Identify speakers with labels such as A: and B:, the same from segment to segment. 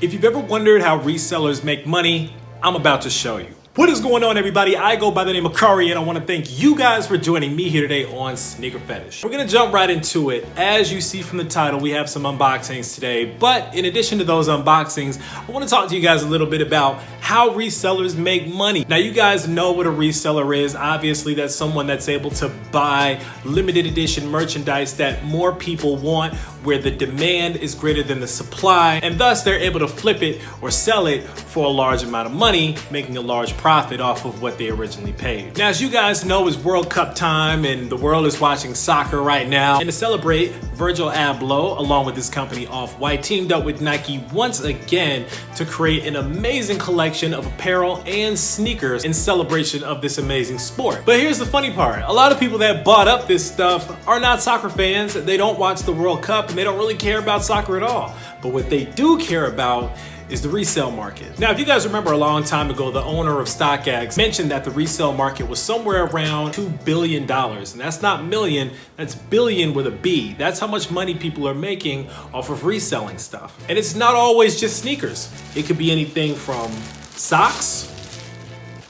A: If you've ever wondered how resellers make money, I'm about to show you. What is going on, everybody? I go by the name of Curry, and I want to thank you guys for joining me here today on SneakerPhetish. We're going to jump right into it. As you see from the title, we have some unboxings today, but in addition to those unboxings, I want to talk to you guys a little bit about how resellers make money. Now, you guys know what a reseller is. Obviously, that's someone that's able to buy limited edition merchandise that more people want, where the demand is greater than the supply, and thus they're able to flip it or sell it for a large amount of money, making a large profit off of what they originally paid. Now, as you guys know, it's World Cup time and the world is watching soccer right now. And to celebrate, Virgil Abloh, along with his company Off-White, teamed up with Nike once again to create an amazing collection of apparel and sneakers in celebration of this amazing sport. But here's the funny part. A lot of people that bought up this stuff are not soccer fans. They don't watch the World Cup and they don't really care about soccer at all. But what they do care about is the resale market. Now, if you guys remember a long time ago, the owner of StockX mentioned that the resale market was somewhere around $2 billion. And that's not million, that's billion with a B. That's how much money people are making off of reselling stuff. And it's not always just sneakers. It could be anything from socks,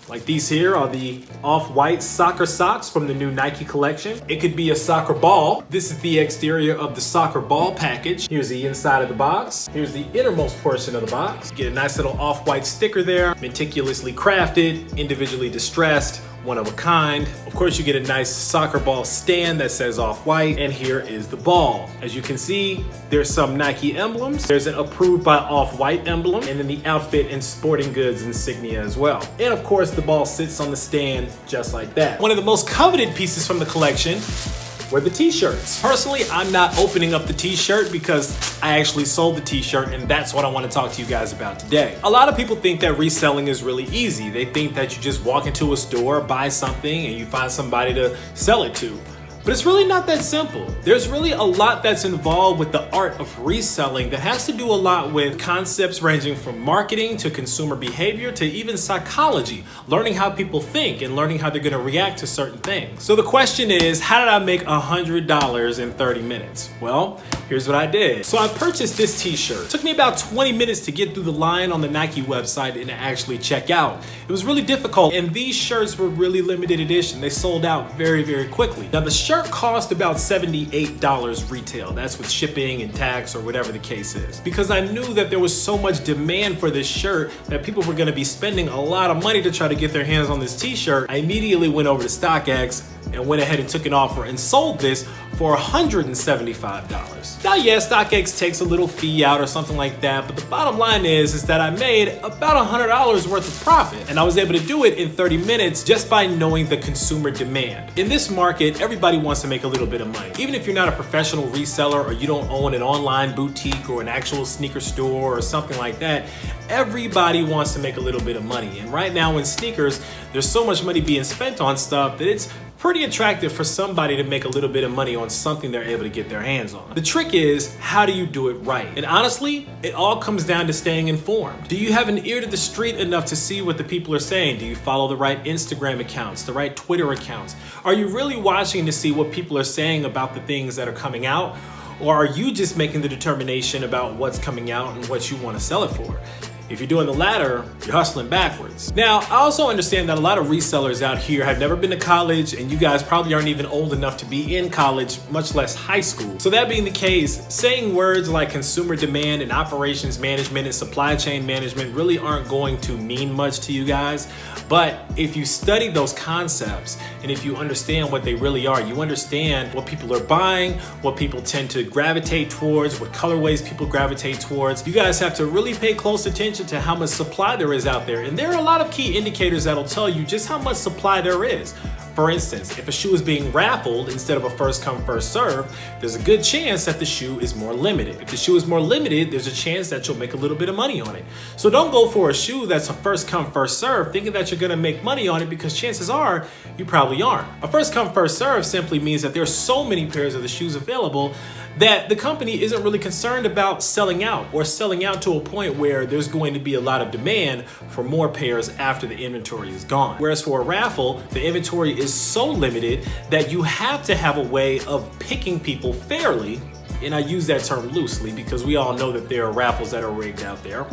A: like these here are the Off-White soccer socks from the new Nike collection. It could be a soccer ball. This is the exterior of the soccer ball package. Here's the inside of the box. Here's the innermost portion of the box. You get a nice little Off-White sticker there, meticulously crafted, individually distressed, one of a kind. Of course, you get a nice soccer ball stand that says Off-White, and here is the ball. As you can see, there's some Nike emblems. There's an approved by Off-White emblem, and then the outfit and sporting goods insignia as well. And of course, the ball sits on the stand just like that. One of the most coveted pieces from the collection were the t-shirts. Personally, I'm not opening up the t-shirt because I actually sold the t-shirt, and that's what I want to talk to you guys about today. A lot of people think that reselling is really easy. They think that you just walk into a store, buy something, and you find somebody to sell it to. But it's really not that simple. There's really a lot that's involved with the art of reselling that has to do a lot with concepts ranging from marketing to consumer behavior to even psychology, learning how people think and learning how they're gonna react to certain things. So the question is, how did I make $100 in 30 minutes? Well, here's what I did. So I purchased this t-shirt. It took me about 20 minutes to get through the line on the Nike website and to actually check out. It was really difficult, and these shirts were really limited edition. They sold out very, very quickly. Now, the shirt cost about $78 retail. That's with shipping and tax or whatever the case is. Because I knew that there was so much demand for this shirt that people were gonna be spending a lot of money to try to get their hands on this t-shirt, I immediately went over to StockX and went ahead and took an offer and sold this for $175. Now, yeah, StockX takes a little fee out or something like that, but the bottom line is that I made about $100 worth of profit, and I was able to do it in 30 minutes just by knowing the consumer demand. In this market, everybody wants to make a little bit of money. Even if you're not a professional reseller or you don't own an online boutique or an actual sneaker store or something like that, everybody wants to make a little bit of money. And right now in sneakers, there's so much money being spent on stuff that it's pretty attractive for somebody to make a little bit of money on something they're able to get their hands on. The trick is, how do you do it right? And honestly, it all comes down to staying informed. Do you have an ear to the street enough to see what the people are saying? Do you follow the right Instagram accounts, the right Twitter accounts? Are you really watching to see what people are saying about the things that are coming out? Or are you just making the determination about what's coming out and what you want to sell it for? If you're doing the latter, you're hustling backwards. Now, I also understand that a lot of resellers out here have never been to college, and you guys probably aren't even old enough to be in college, much less high school. So that being the case, saying words like consumer demand and operations management and supply chain management really aren't going to mean much to you guys. But if you study those concepts and if you understand what they really are, you understand what people are buying, what people tend to gravitate towards, what colorways people gravitate towards, you guys have to really pay close attention to how much supply there is out there. And there are a lot of key indicators that'll tell you just how much supply there is. For instance, if a shoe is being raffled instead of a first come, first serve, there's a good chance that the shoe is more limited. If the shoe is more limited, there's a chance that you'll make a little bit of money on it. So don't go for a shoe that's a first come, first serve thinking that you're gonna make money on it, because chances are you probably aren't. A first come, first serve simply means that there are so many pairs of the shoes available that the company isn't really concerned about selling out, or selling out to a point where there's going to be a lot of demand for more pairs after the inventory is gone. Whereas for a raffle, the inventory is so limited that you have to have a way of picking people fairly And I use that term loosely because we all know that there are raffles that are rigged out there.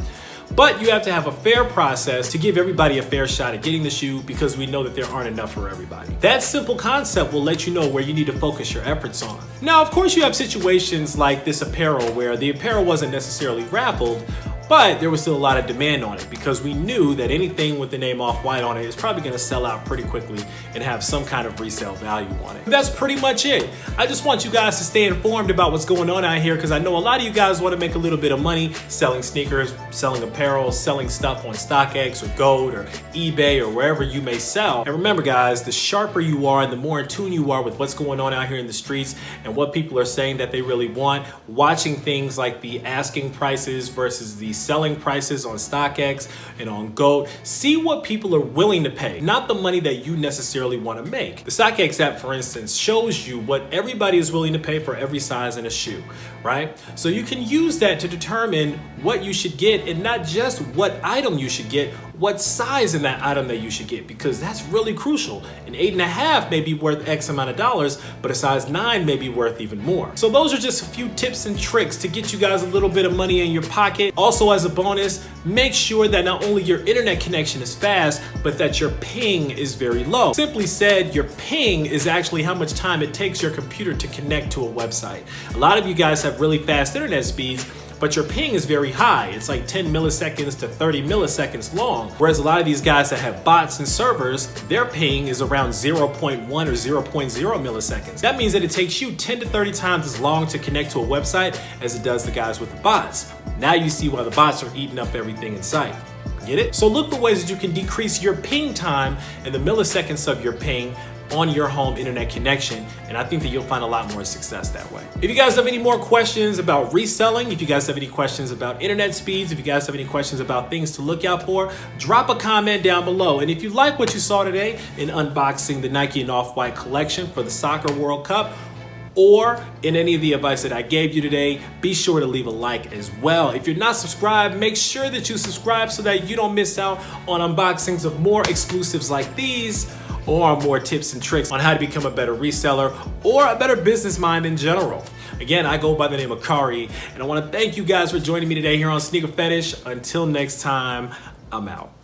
A: But you have to have a fair process to give everybody a fair shot at getting the shoe because we know that there aren't enough for everybody. That simple concept will let you know where you need to focus your efforts on. Now, of course, you have situations like this apparel where the apparel wasn't necessarily raffled, but there was still a lot of demand on it because we knew that anything with the name Off-White on it is probably gonna sell out pretty quickly and have some kind of resale value on it. But that's pretty much it. I just want you guys to stay informed about what's going on out here because I know a lot of you guys want to make a little bit of money selling sneakers, selling apparel, selling stuff on StockX or Gold or eBay or wherever you may sell. And remember guys, the sharper you are and the more in tune you are with what's going on out here in the streets and what people are saying that they really want, watching things like the asking prices versus the selling prices on StockX and on Gold. See what people are willing to pay, not the money that you necessarily want to make. The StockX app, for instance, shows you what everybody is willing to pay for every size in a shoe, right? So you can use that to determine what you should get and not just what item you should get, what size in that item that you should get, because that's really crucial. An 8.5 may be worth X amount of dollars, but a size 9 may be worth even more. So those are just a few tips and tricks to get you guys a little bit of money in your pocket. Also, as a bonus, make sure that not only your internet connection is fast, but that your ping is very low. Simply said, your ping is actually how much time it takes your computer to connect to a website. A lot of you guys have really fast internet speeds, but your ping is very high. It's like 10 milliseconds to 30 milliseconds long. Whereas a lot of these guys that have bots and servers, their ping is around 0.1 or 0.0 milliseconds. That means that it takes you 10 to 30 times as long to connect to a website as it does the guys with the bots. Now you see why the bots are eating up everything in sight. Get it? So look for ways that you can decrease your ping time and the milliseconds of your ping on your home internet connection, and I think that you'll find a lot more success that way. If you guys have any more questions about reselling, if you guys have any questions about internet speeds, if you guys have any questions about things to look out for, drop a comment down below. And if you like what you saw today in unboxing the Nike and Off-White collection for the Soccer World Cup, or in any of the advice that I gave you today, be sure to leave a like as well. If you're not subscribed, make sure that you subscribe so that you don't miss out on unboxings of more exclusives like these, or more tips and tricks on how to become a better reseller or a better business mind in general. Again, I go by the name of Kari, and I want to thank you guys for joining me today here on SneakerPhetish. Until next time, I'm out.